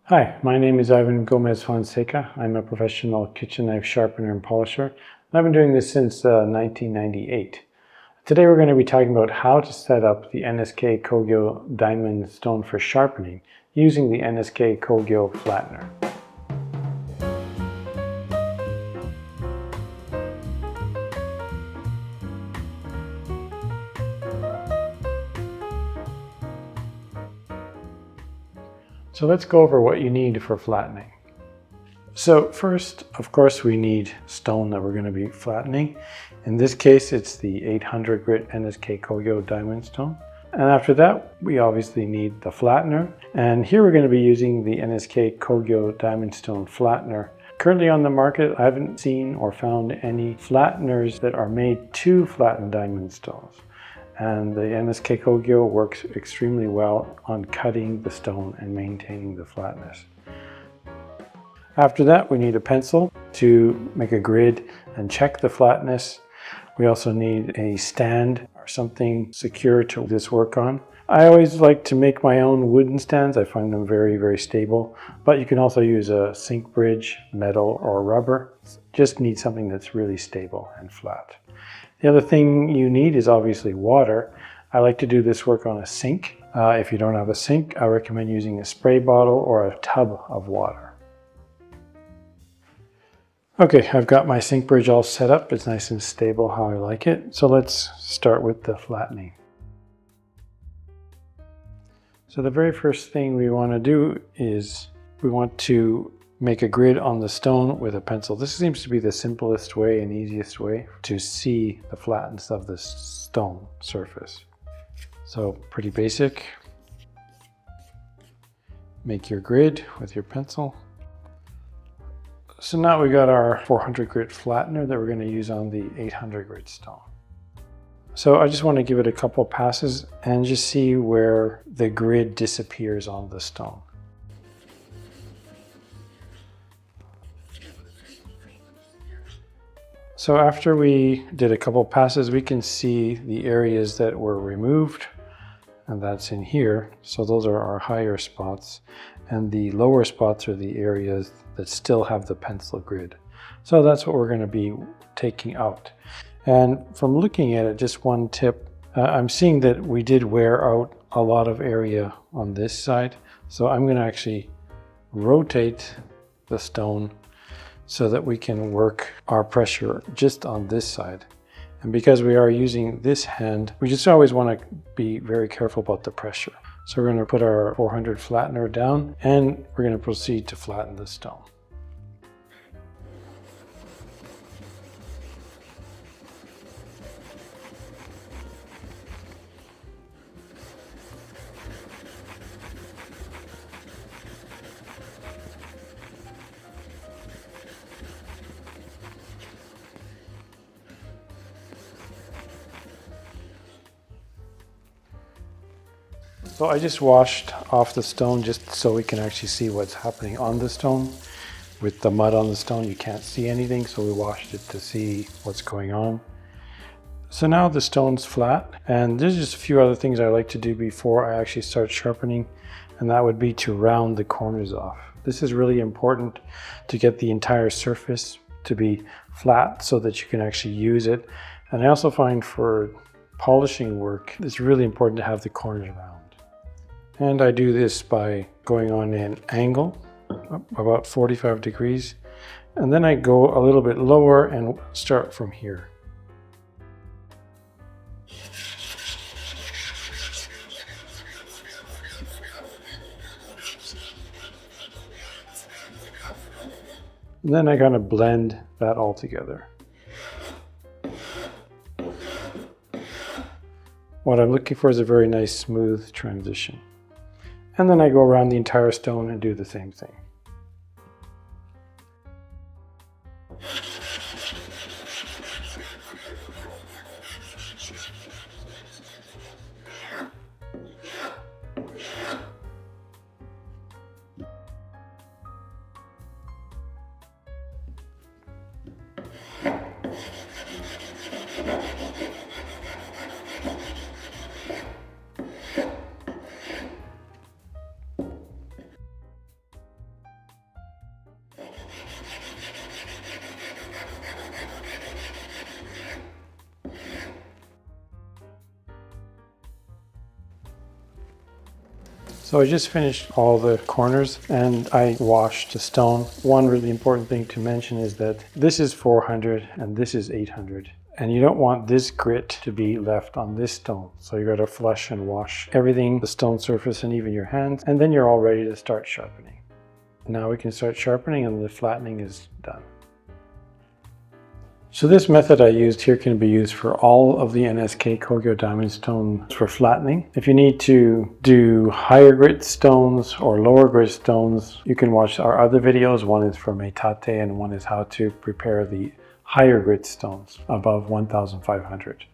Hi, my name is Ivan Gomez Fonseca. I'm a professional kitchen knife sharpener and polisher. And I've been doing this since 1998. Today we're going to be talking about how to set up the NSK Kogyo diamond stone for sharpening using the NSK Kogyo flattener. So let's go over what you need for flattening. So first, of course, we need stone that we're going to be flattening. In this case, it's the 800 grit NSK Kogyo diamond stone. And after that, we obviously need the flattener. And here we're going to be using the NSK Kogyo diamond stone flattener. Currently on the market, I haven't seen or found any flatteners that are made to flatten diamond stones. And the NSK Kogyo works extremely well on cutting the stone and maintaining the flatness. After that, we need a pencil to make a grid and check the flatness. We also need a stand or something secure to do this work on. I always like to make my own wooden stands. I find them very, very stable, but you can also use a sink bridge, metal or rubber. Just need something that's really stable and flat. The other thing you need is obviously water. I like to do this work on a sink. If you don't have a sink, I recommend using a spray bottle or a tub of water. Okay, I've got my sink bridge all set up. It's nice and stable how I like it. So let's start with the flattening. So the very first thing we want to do is we want to make a grid on the stone with a pencil. This seems to be the simplest way and easiest way to see the flatness of the stone surface. So pretty basic. Make your grid with your pencil. So now we got our 400 grit flattener that we're going to use on the 800 grit stone. So I just want to give it a couple passes and just see where the grid disappears on the stone. So after we did a couple passes, we can see the areas that were removed, and that's in here. So those are our higher spots, and the lower spots are the areas that still have the pencil grid. So that's what we're going to be taking out. And from looking at it, just one tip, I'm seeing that we did wear out a lot of area on this side. So I'm going to actually rotate the stone so that we can work our pressure just on this side. And because we are using this hand, we just always want to be very careful about the pressure. So we're going to put our 400 flattener down and we're going to proceed to flatten the stone. So I just washed off the stone just so we can actually see what's happening on the stone. With the mud on the stone, you can't see anything, so we washed it to see what's going on. So now the stone's flat, and there's just a few other things I like to do before I actually start sharpening, and that would be to round the corners off. This is really important to get the entire surface to be flat so that you can actually use it. And I also find for polishing work, it's really important to have the corners round. And I do this by going on an angle, about 45 degrees. And then I go a little bit lower and start from here. And then I kind of blend that all together. What I'm looking for is a very nice smooth transition. And then I go around the entire stone and do the same thing. So I just finished all the corners and I washed the stone. One really important thing to mention is that this is 400 and this is 800. And you don't want this grit to be left on this stone. So you got to flush and wash everything, the stone surface and even your hands, and then you're all ready to start sharpening. Now we can start sharpening and the flattening is done. So this method I used here can be used for all of the NSK Kogyo diamond stones for flattening. If you need to do higher grit stones or lower grit stones, you can watch our other videos. One is for metate and one is how to prepare the higher grit stones above 1,500.